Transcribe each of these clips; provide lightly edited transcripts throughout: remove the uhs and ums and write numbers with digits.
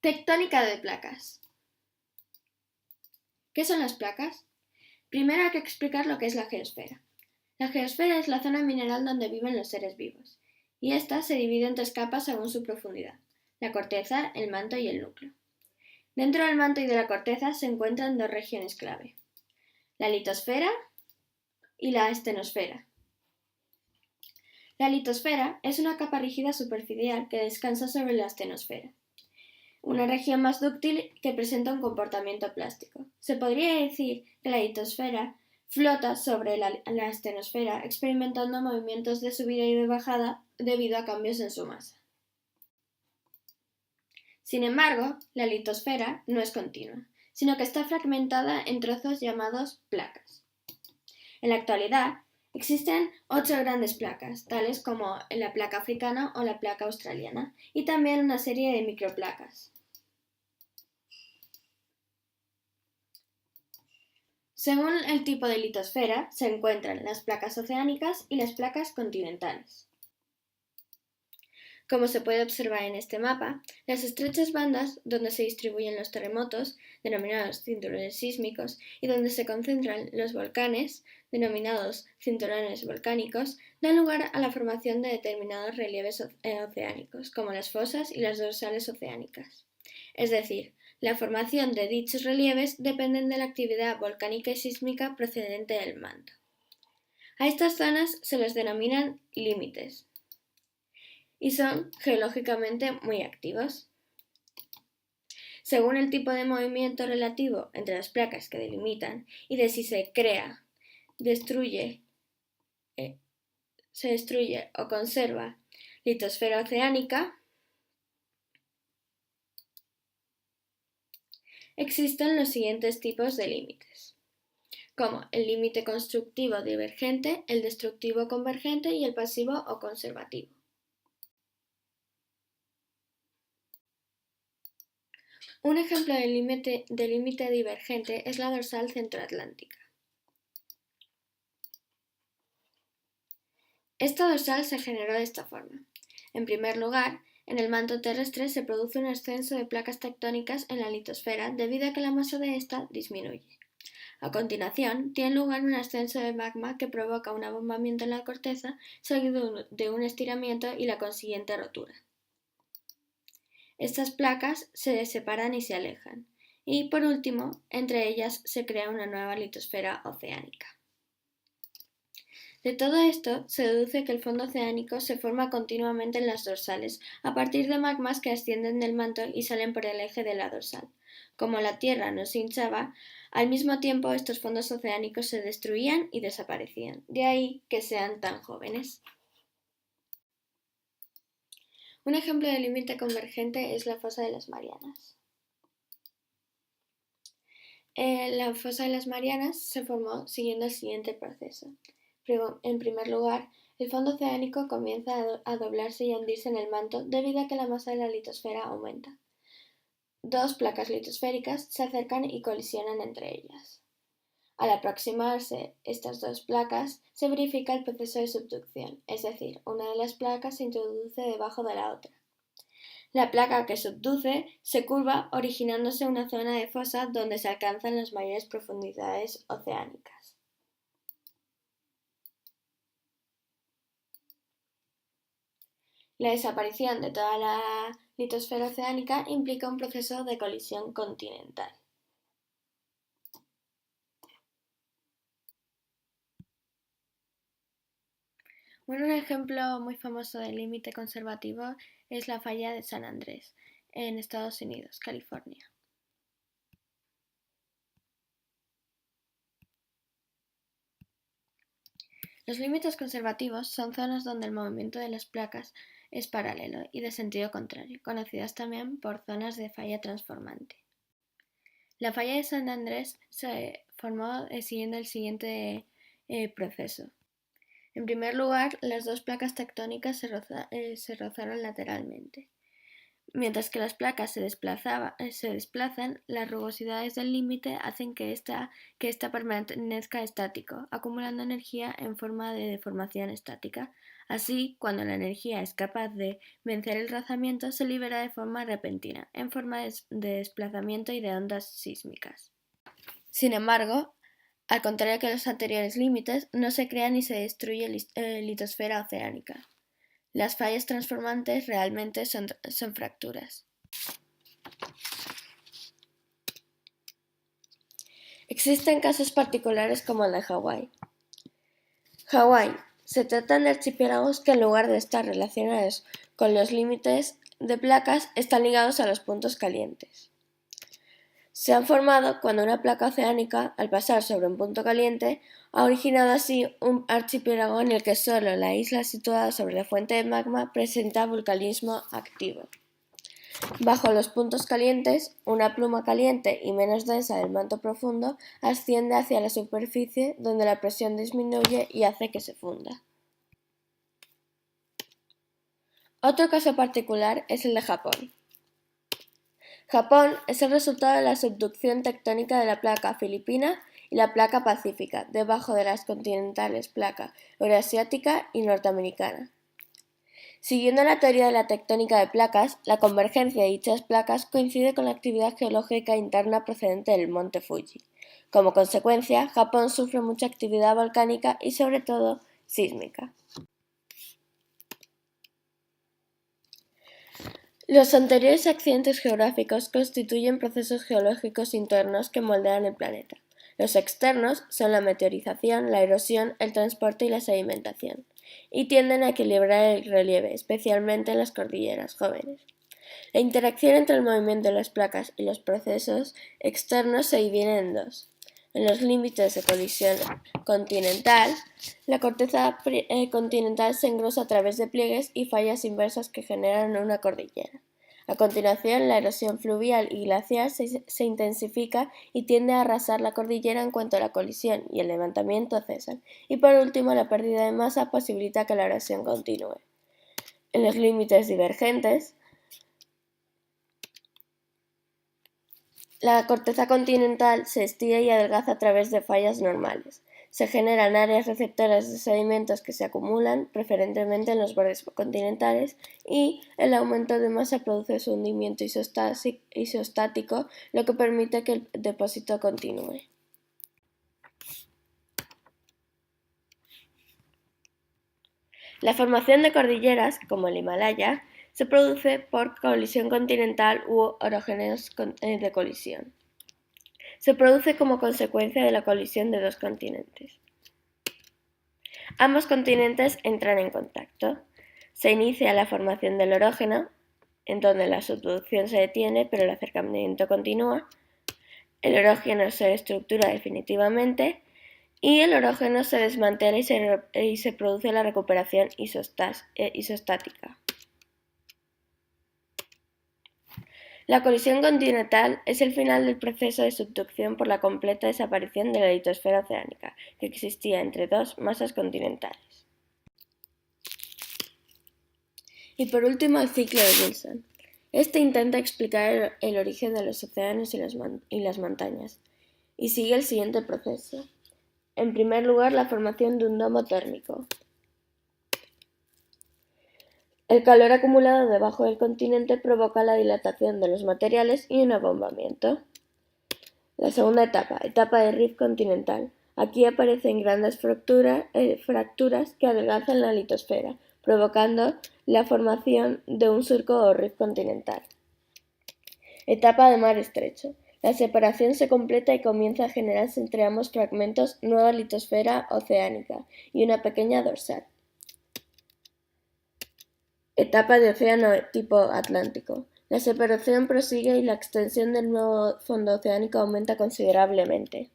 Tectónica de placas. ¿Qué son las placas? Primero hay que explicar lo que es la geosfera. La geosfera es la zona mineral donde viven los seres vivos, y esta se divide en 3 capas según su profundidad: la corteza, el manto y el núcleo. Dentro del manto y de la corteza se encuentran 2 regiones clave: la litosfera y la estenosfera. La litosfera es una capa rígida superficial que descansa sobre la estenosfera, una región más dúctil que presenta un comportamiento plástico. Se podría decir que la litosfera flota sobre la estenosfera, experimentando movimientos de subida y de bajada debido a cambios en su masa. Sin embargo, la litosfera no es continua, sino que está fragmentada en trozos llamados placas. En la actualidad, existen 8 grandes placas, tales como la placa africana o la placa australiana, y también una serie de microplacas. Según el tipo de litosfera, se encuentran las placas oceánicas y las placas continentales. Como se puede observar en este mapa, las estrechas bandas donde se distribuyen los terremotos, denominados cinturones sísmicos, y donde se concentran los volcanes, denominados cinturones volcánicos, dan lugar a la formación de determinados relieves oceánicos, como las fosas y las dorsales oceánicas. Es decir, la formación de dichos relieves dependen de la actividad volcánica y sísmica procedente del manto. A estas zonas se les denominan límites y son geológicamente muy activos. Según el tipo de movimiento relativo entre las placas que delimitan y de si se destruye o conserva litosfera oceánica, existen los siguientes tipos de límites, como el límite constructivo divergente, el destructivo convergente y el pasivo o conservativo. Un ejemplo de límite divergente es la dorsal centroatlántica. Esta dorsal se generó de esta forma. En primer lugar, en el manto terrestre se produce un ascenso de placas tectónicas en la litosfera debido a que la masa de esta disminuye. A continuación, tiene lugar un ascenso de magma que provoca un abombamiento en la corteza seguido de un estiramiento y la consiguiente rotura. Estas placas se separan y se alejan, y por último, entre ellas se crea una nueva litosfera oceánica. De todo esto se deduce que el fondo oceánico se forma continuamente en las dorsales a partir de magmas que ascienden del manto y salen por el eje de la dorsal. Como la Tierra no se hinchaba, al mismo tiempo estos fondos oceánicos se destruían y desaparecían, de ahí que sean tan jóvenes. Un ejemplo de límite convergente es la fosa de las Marianas. La fosa de las Marianas se formó siguiendo el siguiente proceso. En primer lugar, el fondo oceánico comienza a doblarse y a hundirse en el manto debido a que la masa de la litosfera aumenta. 2 placas litosféricas se acercan y colisionan entre ellas. Al aproximarse estas 2 placas, se verifica el proceso de subducción, es decir, una de las placas se introduce debajo de la otra. La placa que subduce se curva originándose una zona de fosa donde se alcanzan las mayores profundidades oceánicas. La desaparición de toda la litosfera oceánica implica un proceso de colisión continental. Un ejemplo muy famoso de límite conservativo es la falla de San Andrés, en Estados Unidos, California. Los límites conservativos son zonas donde el movimiento de las placas es paralelo y de sentido contrario, conocidas también por zonas de falla transformante. La falla de San Andrés se formó siguiendo el siguiente proceso. En primer lugar, las 2 placas tectónicas se rozaron lateralmente. Mientras que las placas se desplazan, las rugosidades del límite hacen que ésta permanezca estático, acumulando energía en forma de deformación estática, Así, cuando la energía es capaz de vencer el rozamiento, se libera de forma repentina, en forma de desplazamiento y de ondas sísmicas. Sin embargo, al contrario que los anteriores límites, no se crea ni se destruye litosfera oceánica. Las fallas transformantes realmente son fracturas. Existen casos particulares como el de Hawái. Hawái. Se tratan de archipiélagos que en lugar de estar relacionados con los límites de placas, están ligados a los puntos calientes. Se han formado cuando una placa oceánica, al pasar sobre un punto caliente, ha originado así un archipiélago en el que solo la isla situada sobre la fuente de magma presenta vulcanismo activo. Bajo los puntos calientes, una pluma caliente y menos densa del manto profundo asciende hacia la superficie, donde la presión disminuye y hace que se funda. Otro caso particular es el de Japón. Japón es el resultado de la subducción tectónica de la placa filipina y la placa pacífica, debajo de las continentales placa euroasiática y norteamericana. Siguiendo la teoría de la tectónica de placas, la convergencia de dichas placas coincide con la actividad geológica interna procedente del monte Fuji. Como consecuencia, Japón sufre mucha actividad volcánica y sobre todo sísmica. Los anteriores accidentes geográficos constituyen procesos geológicos internos que moldean el planeta. Los externos son la meteorización, la erosión, el transporte y la sedimentación, y tienden a equilibrar el relieve, especialmente en las cordilleras jóvenes. La interacción entre el movimiento de las placas y los procesos externos se divide en dos. En los límites de colisión continental, la corteza continental se engrosa a través de pliegues y fallas inversas que generan una cordillera. A continuación, la erosión fluvial y glacial se intensifica y tiende a arrasar la cordillera en cuanto la colisión y el levantamiento cesan. Y por último, la pérdida de masa posibilita que la erosión continúe. En los límites divergentes, la corteza continental se estira y adelgaza a través de fallas normales. Se generan áreas receptoras de sedimentos que se acumulan, preferentemente en los bordes continentales, y el aumento de masa produce su hundimiento isostático, lo que permite que el depósito continúe. La formación de cordilleras, como el Himalaya, se produce por colisión continental u orógenes de colisión. Se produce como consecuencia de la colisión de dos continentes. Ambos continentes entran en contacto. Se inicia la formación del orógeno, en donde la subducción se detiene pero el acercamiento continúa. El orógeno se estructura definitivamente y el orógeno se desmantela y se produce la recuperación isostática. La colisión continental es el final del proceso de subducción por la completa desaparición de la litosfera oceánica, que existía entre dos masas continentales. Y por último, el ciclo de Wilson. Este intenta explicar el origen de los océanos y las montañas, y sigue el siguiente proceso. En primer lugar, la formación de un domo térmico. El calor acumulado debajo del continente provoca la dilatación de los materiales y un abombamiento. La segunda etapa de rift continental. Aquí aparecen grandes fracturas que adelgazan la litosfera, provocando la formación de un surco o rift continental. Etapa de mar estrecho. La separación se completa y comienza a generarse entre ambos fragmentos nueva litosfera oceánica y una pequeña dorsal. Etapa de océano tipo Atlántico. La separación prosigue y la extensión del nuevo fondo oceánico aumenta considerablemente.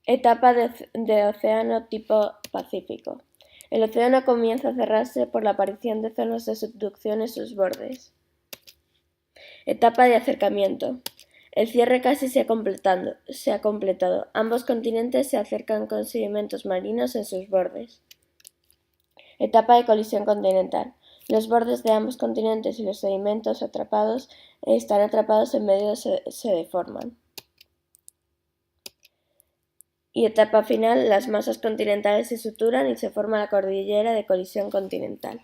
Etapa de océano tipo Pacífico. El océano comienza a cerrarse por la aparición de zonas de subducción en sus bordes. Etapa de acercamiento. El cierre casi se ha completado. Ambos continentes se acercan con sedimentos marinos en sus bordes. Etapa de colisión continental. Los bordes de ambos continentes y los sedimentos están atrapados en medio se deforman. Y etapa final, las masas continentales se suturan y se forma la cordillera de colisión continental.